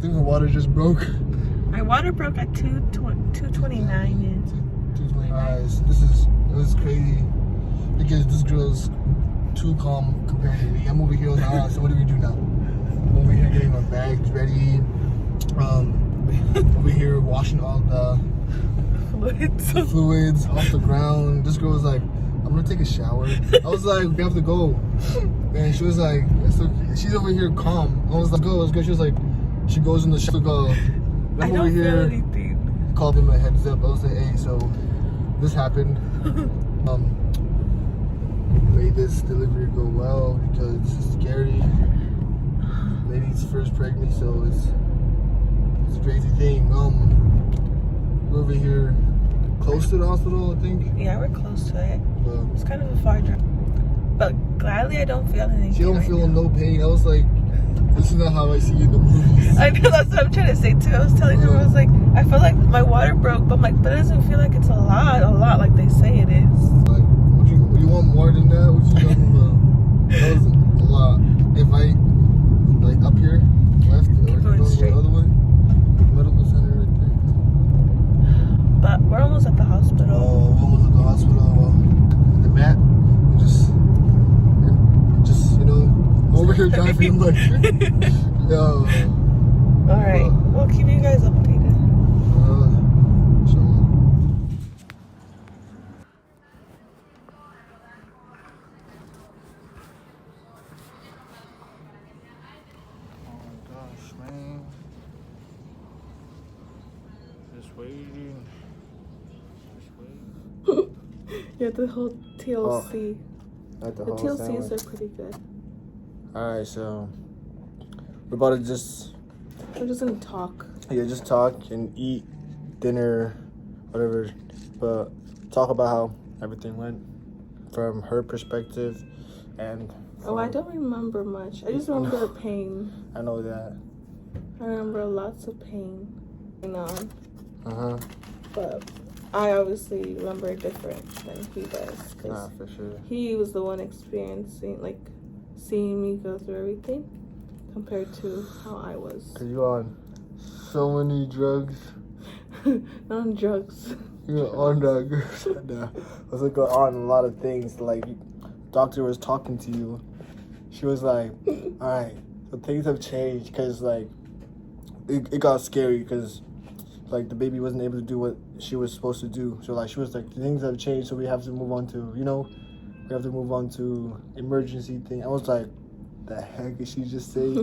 think the water just broke. My water broke at 2:29. 2:29. It was crazy because this girl's too calm compared to me. I'm over here like, alright, so what do we do now? I'm over here getting our bags ready. Over here washing all the fluids off the ground. This girl was like, I'm gonna take a shower. I was like, we have to go. And she was like, it's okay. She's over here calm. I was like, go, let's go. She was like, she goes in the shower. I don't feel anything. Called him a heads up. I was like, hey, so this happened. Made this delivery go well because it's scary. Lady's first pregnancy, so it's a crazy thing. We're over here close to the hospital, I think. Yeah, we're close to it. But it's kind of a far drive. But gladly, I don't feel anything. She don't feel no pain. I was like, this is not how I see you in the movies. I know, that's what I'm trying to say too. I was telling her, I was like, I feel like my water broke, but I'm like, but it doesn't feel like it's a lot like they say it is. Like, would you want more than that? What you talking about? That was a lot. If I, like, up here, left, or going straight. The other way, medical center right there. But we're almost at the hospital. Oh, we're almost at the hospital. The mat, just, you know, over here driving, like, yo. Alright, we'll keep you guys updated. Sure. Oh my gosh, man. Just waiting. Yeah, the whole TLC. At The TLCs are pretty good. Alright, so we're about to We're just gonna talk. Yeah, just talk and eat dinner, whatever. But talk about how everything went from her perspective and I don't remember much. I just remember the pain. I know that. I remember lots of pain going on. But I obviously remember it different than he does. Nah, for sure. He was the one experiencing, like, seeing me go through everything compared to how I was. Cause you on so many drugs. Not on drugs. You're on drugs. Nah. I was like on a lot of things. Like, doctor was talking to you. She was like, alright, so things have changed because, like, it got scary because, like, the baby wasn't able to do what she was supposed to do. So, like, she was like, things have changed, so we have to move on to, you know, we have to move on to emergency thing. I was like, the heck did she just say?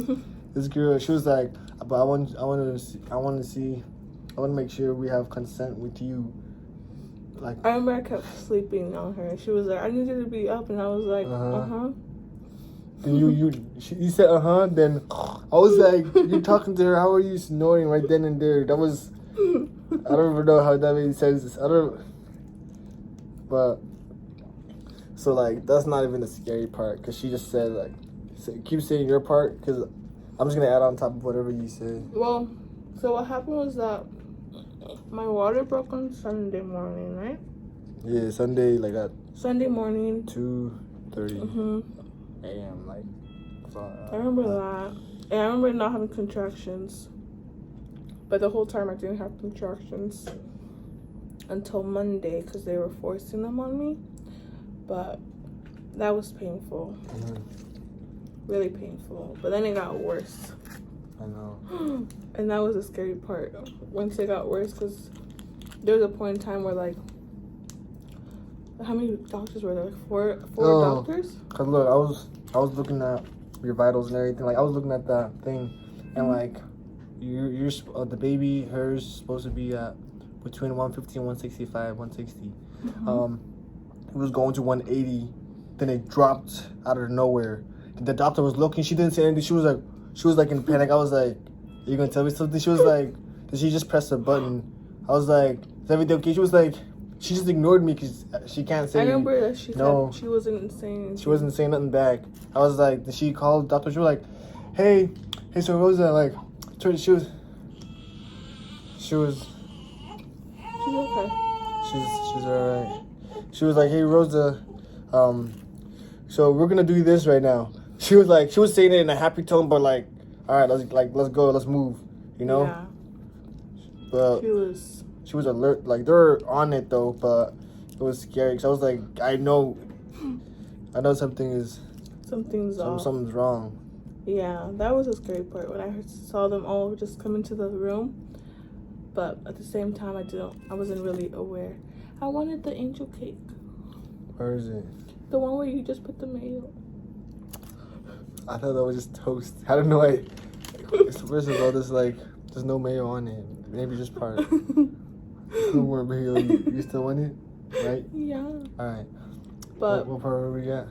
This girl, she was like, but I want to make sure we have consent with you. Like, I remember I kept sleeping on her. She was like, I need you to be up, and I was like, Then you said then I was like, you're talking to her, how are you snoring right then and there? That was, I don't even know how that made sense. But, so, like, that's not even the scary part, because she just said, like, keep saying your part, because I'm just going to add on top of whatever you said. Well, so what happened was that my water broke on Sunday morning, right? Yeah, Sunday, like at Sunday morning. 2:30 a.m., like. I remember that. And I remember not having contractions. But the whole time I didn't have contractions until Monday because they were forcing them on me. But that was painful. Really painful. But then it got worse. I know. And that was the scary part. Once it got worse, because there was a point in time where, like, how many doctors were there? Like four doctors? Cause look, I was looking at your vitals and everything. Like, I was looking at that thing, and like, you're the baby, hers supposed to be at between 150 and 165, 160. It was going to 180, then it dropped out of nowhere. The doctor was looking. She didn't say anything. She was like in panic. I was like, "Are you gonna tell me something?" She was like, "Did she just press a button?" I was like, "Is everything okay?" She was like, she just ignored me because she can't say. I remember that she no. said she wasn't saying anything. She wasn't saying nothing back. I was like, did she call the doctor? She was like, hey, so Rosa, like, she was. She's okay. She's alright. She was like, hey Rosa, so we're gonna do this right now. She was saying it in a happy tone, but like, all right, let's go, let's move. you know. Yeah. But she was alert. Like they were on it though, but it was scary because I was like, I know something's off. Something's wrong. Yeah, that was a scary part when I saw them all just come into the room. But at the same time, I wasn't really aware. I wanted the angel cake. Where is it? The one where you just put the mayo. I thought that was just toast. I don't know. First of all, there's no mayo on it. Maybe just part. No more mayo. You still want it? Right? Yeah. Alright. But what part were we at?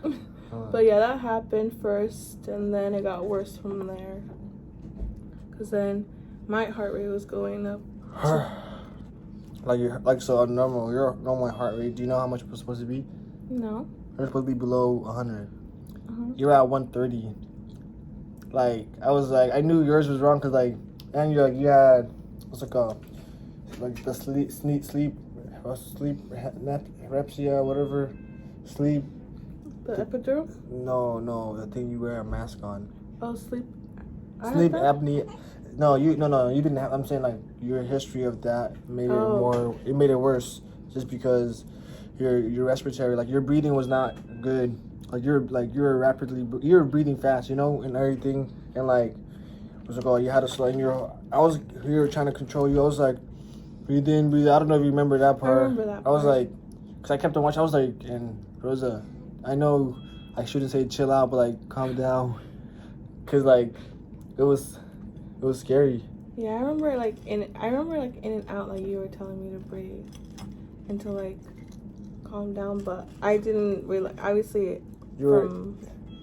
But yeah, that happened first, and then it got worse from there. Cause then my heart rate was going up. So your normal heart rate. Do you know how much it was supposed to be? No. It was supposed to be below 100. Uh-huh. You're at 130. Like I was like, I knew yours was wrong because like, and you had what's it called? Like the sleep narcolepsia, whatever, sleep. The epidural? No, the thing you wear a mask on. Oh, sleep apnea. No, you didn't have. I'm saying like your history of that made it more. It made it worse just because your respiratory, like your breathing was not good. You're breathing fast, you know, and everything, and like what's it called? You had to slow. And I was here trying to control you. I was like, breathe in, breathe out. I don't know if you remember that part. I remember that part. I was like, because I kept on watching. I was like, and Rosa, I know I shouldn't say chill out, but like calm down, cause like it was scary. Yeah, I remember like in and out, like you were telling me to breathe and to like calm down, but I didn't really, obviously from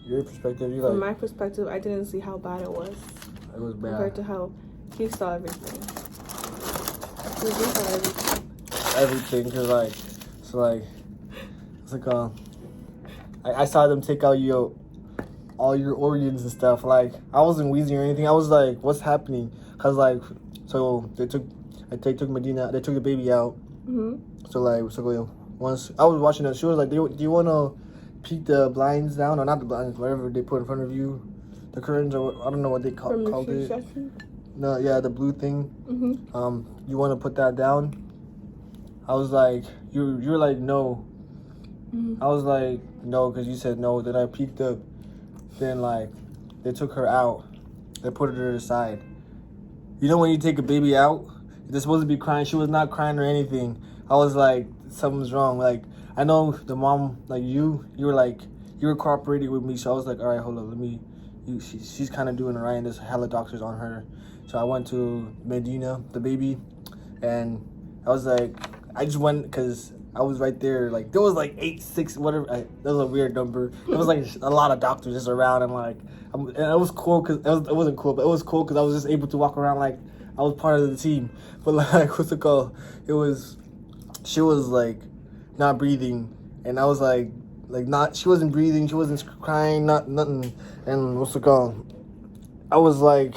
your perspective, from my perspective, I didn't see how bad it was. It was bad compared to how he saw everything. He saw everything. Everything, cause like, so like, it's like I saw them take out all your organs and stuff. Like I wasn't wheezing or anything. I was like, what's happening? Cause like, so they took Medina. They took the baby out. Mm-hmm. So like, once I was watching that, she was like, do you want to peek the blinds down, or not the blinds, whatever they put in front of you, the curtains, or I don't know what they called it. No, yeah, the blue thing. Mm-hmm. You want to put that down? I was like, you're like no. Mm-hmm. I was like no, because you said no. Then I peeked up. Then like they took her out. They put her to the side. You know when you take a baby out, they're supposed to be crying. She was not crying or anything. I was like, something's wrong. Like I know the mom, like you were cooperating with me. So I was like, all right, hold on, she's kind of doing it right, and there's hella doctors on her. So I went to Medina, the baby, and I was like, I just went because I was right there. Like there was like 8, 6, whatever. That was a weird number. There was like a lot of doctors just around, and like, and it was cool because it wasn't cool, but it was cool because I was just able to walk around like I was part of the team. But like, what's it called? She was like not breathing, and I was like not. She wasn't breathing. She wasn't crying. Nothing. And what's it called? I was like,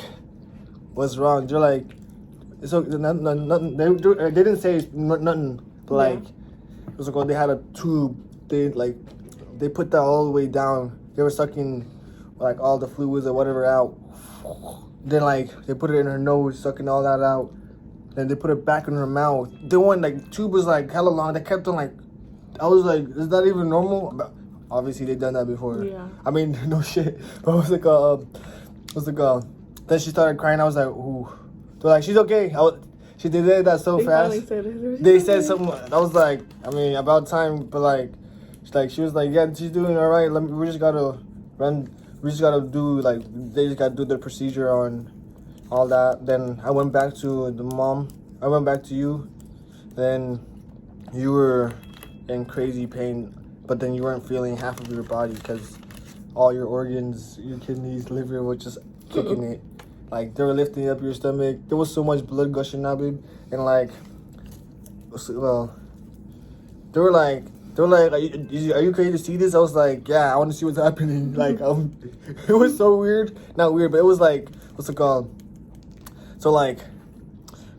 what's wrong? They're like, it's okay. Nothing. They didn't say nothing. But like, what's it called? They had a tube. They put that all the way down. They were sucking like all the fluids or whatever out. Then like they put it in her nose, sucking all that out. Then they put it back in her mouth. The one like tube was like hella long. They kept on like, I was like, is that even normal? But obviously they done that before. Yeah. I mean, no shit. But I was like, then she started crying. I was like, ooh. They're like, she's okay. She did that so fast. They said something. I was like, I mean, about time. But like, she was like, yeah, she's doing all right. We just gotta do they just gotta do the procedure on all that. Then I went back to the mom. I went back to you. Then you were in crazy pain, but then you weren't feeling half of your body because all your organs, your kidneys, liver, were just kicking it. Like they were lifting up your stomach. There was so much blood gushing out, babe. And like, well, they were like, are you crazy to see this? I was like, yeah, I want to see what's happening. Like, it was so weird. Not weird, but it was like, what's it called? So like,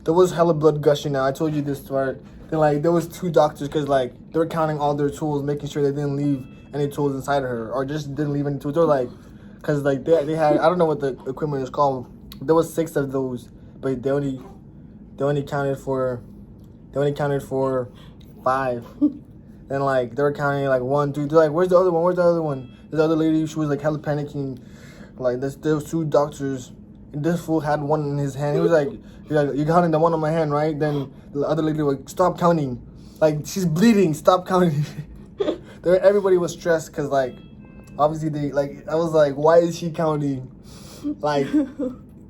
there was hella blood gushing out. I told you this part. Then like, there was 2 doctors because like, they were counting all their tools, making sure they didn't leave any tools inside of her, or just didn't leave any tools. They were like, because like, they had, I don't know what the equipment is called. There was 6 of those but they only counted for 5. Then like they were counting like 1, 2, 3. Like where's the other one? Where's the other one? This other lady, she was like hella panicking. Like there was 2 doctors. And this fool had one in his hand. He was like, "You're counting the one on my hand, right?" Then the other lady was like, "Stop counting. Like she's bleeding. Stop counting." Everybody was stressed because like obviously they like I was like, why is she counting? Like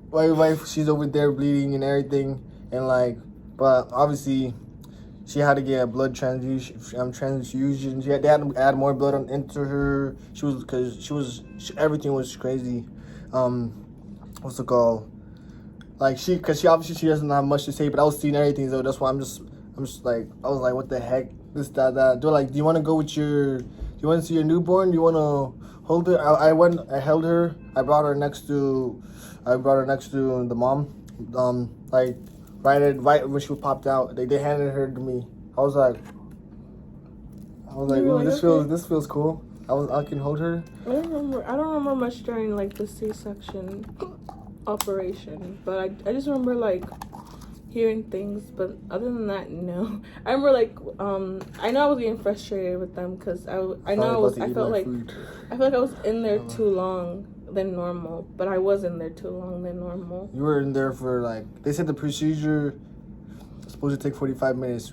why she's over there bleeding and everything and like but obviously she had to get a blood transfusion. They had to add more blood into her. Everything was crazy. What's it called? Like because she obviously she doesn't have much to say, but I was seeing everything, so that's why I'm just like I was like, what the heck? This that. They're like, do you want to go with do you want to see your newborn? Do you want to hold her? I held her. I brought her next to the mom. Like right when she popped out, they handed her to me. I was like, ooh, this feels cool. I can hold her. I don't remember much during like the C-section operation, but I just remember like hearing things, but other than that, no. I remember like I know I was getting frustrated with them because I felt like I was in there too long than normal, but I was in there too long than normal. You were in there for like they said the procedure was supposed to take 45 minutes.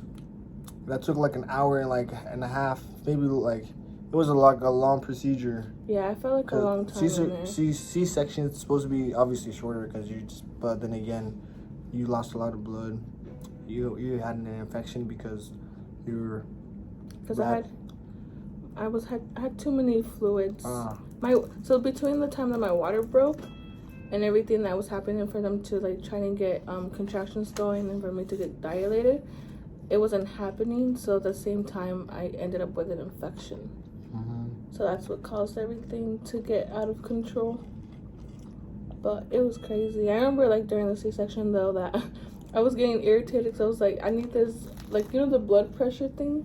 That took like an hour and a half, maybe like it was a long procedure. Yeah, I felt like a long time in there. C-section is supposed to be obviously shorter because but then again, you lost a lot of blood. You had an infection because you were. Because I had too many fluids. So between the time that my water broke and everything that was happening for them to like trying to get contractions going and for me to get dilated, it wasn't happening. So at the same time, I ended up with an infection. So that's what caused everything to get out of control. But it was crazy. I remember like during the C-section though that I was getting irritated because I was like, I need this, like, you know, the blood pressure thing.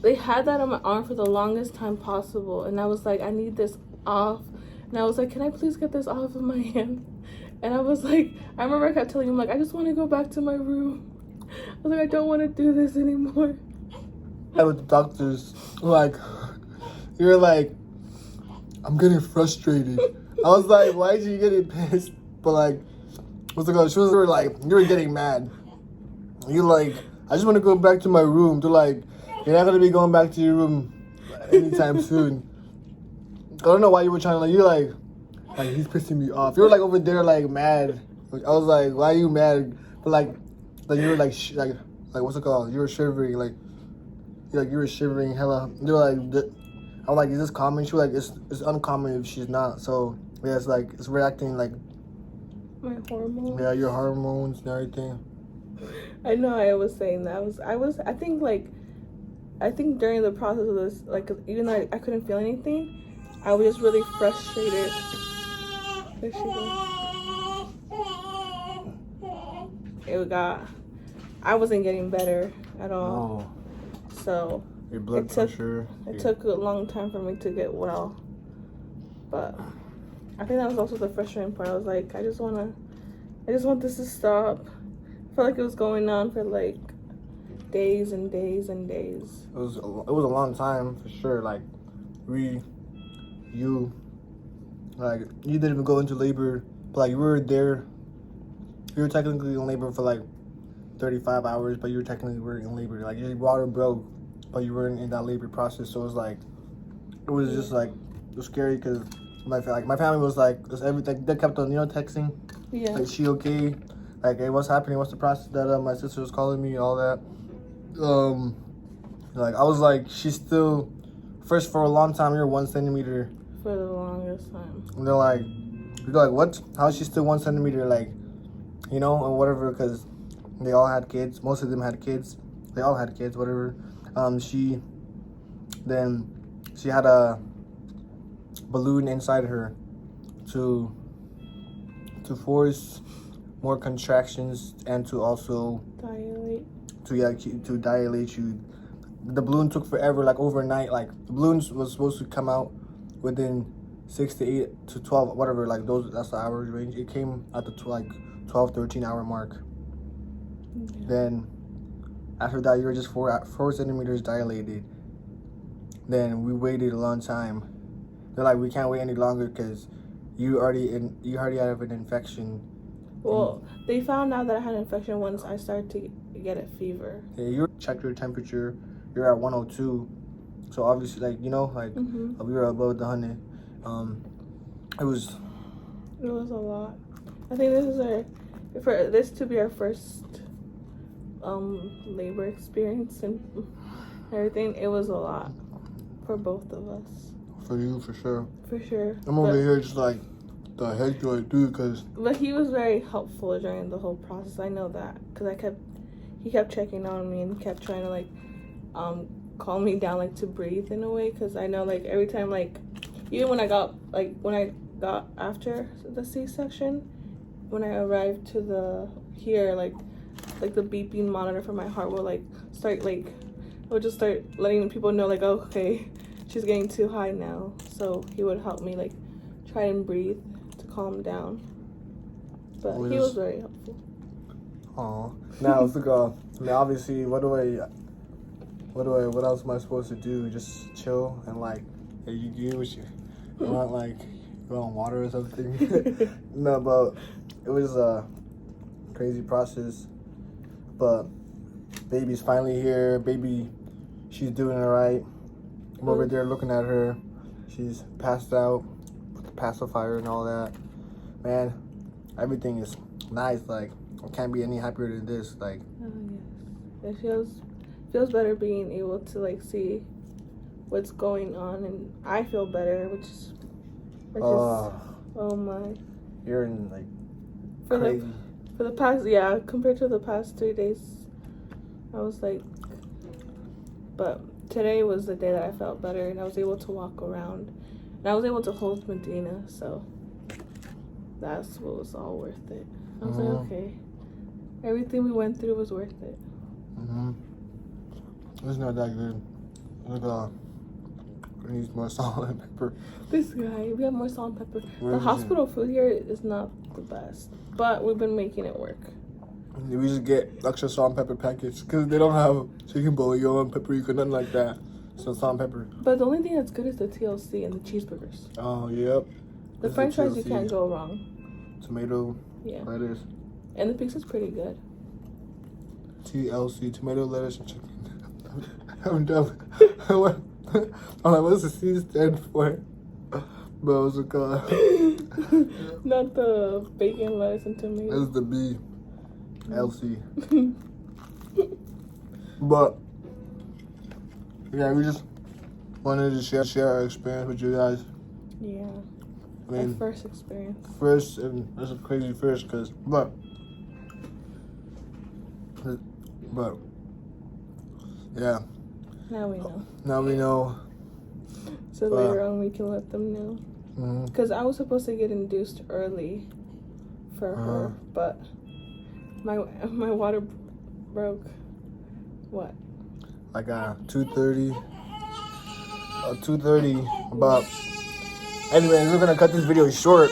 They had that on my arm for the longest time possible, and I was like, I need this off. And I was like, can I please get this off of my hand? And I was like, I remember I kept telling him like, I just want to go back to my room. I was like, I don't want to do this anymore. With the doctors, like, you're like, I'm getting frustrated. I was like, why did you get pissed? But like, what's it called? She was like, you were getting mad. You're like, I just want to go back to my room. They're like, you're not gonna be going back to your room anytime soon. I don't know why you were trying to like. You're like he's pissing me off. You're like over there like mad. Like, I was like, why are you mad? But like you were like what's it called? You were shivering you were shivering hella. You're like, I'm like, is this common? She was like, it's uncommon if she's not. So yeah, it's like it's reacting like my hormones. Yeah, your hormones and everything. I know I was saying that. I think during the process of this, like, even though I couldn't feel anything, I was just really frustrated. There she goes. I wasn't getting better at all. Oh. So your blood pressure. It took a long time for me to get well. But I think that was also the frustrating part. I was like, I just want this to stop. I felt like it was going on for like days and days and days. It was a long time for sure. Like you didn't even go into labor, but like you were there. You were technically in labor for like 35 hours, but you were technically in labor. Like your water broke, but you weren't in that labor process. So it was like, it was just like, it was scary because my family was like, everything. They kept on, texting. Yeah. Like, she okay? Like, hey, what's happening? What's the process? That my sister was calling me, all that. Like I was like, she's still. First, for a long time, you're 1 centimeter. For the longest time. And they're like, what? How is she still 1 centimeter? Like, and whatever, because they all had kids. Most of them had kids. They all had kids, whatever. She had a balloon inside her to force more contractions and to also dilate. To dilate you. The balloon took forever, like overnight. Like the balloons was supposed to come out within 6 to 8 to 12, whatever. Like that's the average range. It came at the 12, 13 hour mark. Yeah. Then after that, you were just 4 centimeters dilated. Then we waited a long time. They're like, we can't wait any longer because you already have an infection. Well, they found out that I had an infection once I started to get a fever. Yeah, you checked your temperature. You're at 102. So obviously, like, you know, like we were above the 100. It was a lot. I think for this to be our first labor experience and everything. It was a lot for both of us. For you, for sure. For sure. I'm over here just like, the heck do I do? But he was very helpful during the whole process. I know that because he kept checking on me and kept trying to like calm me down, like to breathe in a way. Because I know like every time, like even when I got after the C-section, when I arrived to the beeping monitor for my heart will like start like it would just start letting people know like, oh, okay, she's getting too high now. So he would help me like try and breathe to calm down. But he was very helpful. Oh, now let's go. Now obviously, what else am I supposed to do? Just chill and like, hey, you want like, you want water or something? No, but it was a crazy process. But baby's finally here. Baby, she's doing all right. I'm over there looking at her. She's passed out with the pacifier and all that. Man, everything is nice. Like, I can't be any happier than this. Like, oh yes, it feels better being able to like see what's going on, and I feel better, which is oh my. You're in like crazy. For the past, yeah, compared to the past 3 days, I was like, but today was the day that I felt better, and I was able to walk around, and I was able to hold Medina, so that's what was all worth it. I was like, okay, everything we went through was worth it. It's not that good. Look, it needs more salt and pepper. This guy, we have more salt and pepper. The hospital food here is not the best, but we've been making it work. We just get extra salt and pepper packets because they don't have chicken bouillon, paprika, nothing like that. So salt and pepper. But the only thing that's good is the TLC and the cheeseburgers. Oh, yep. The french fries, you can't go wrong. Tomato, yeah, lettuce. And the pizza's pretty good. TLC, tomato, lettuce, and chicken. I'm dumb. I'm like, what's the C stand for? But it was like, not the bacon, lettuce, and tomato. That's the B. LC. But yeah, we just wanted to share our experience with you guys. Yeah. I mean, our first experience. First, and that's a crazy first, but yeah. Now we know. Now we know. So later on we can let them know. Because I was supposed to get induced early for her, but my water broke. What? Like 2:30. 2:30. But anyway, we're gonna cut this video short.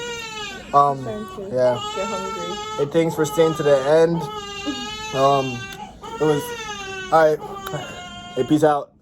Yeah. Get hungry. Hey, thanks for staying to the end. It was alright. Hey, peace out.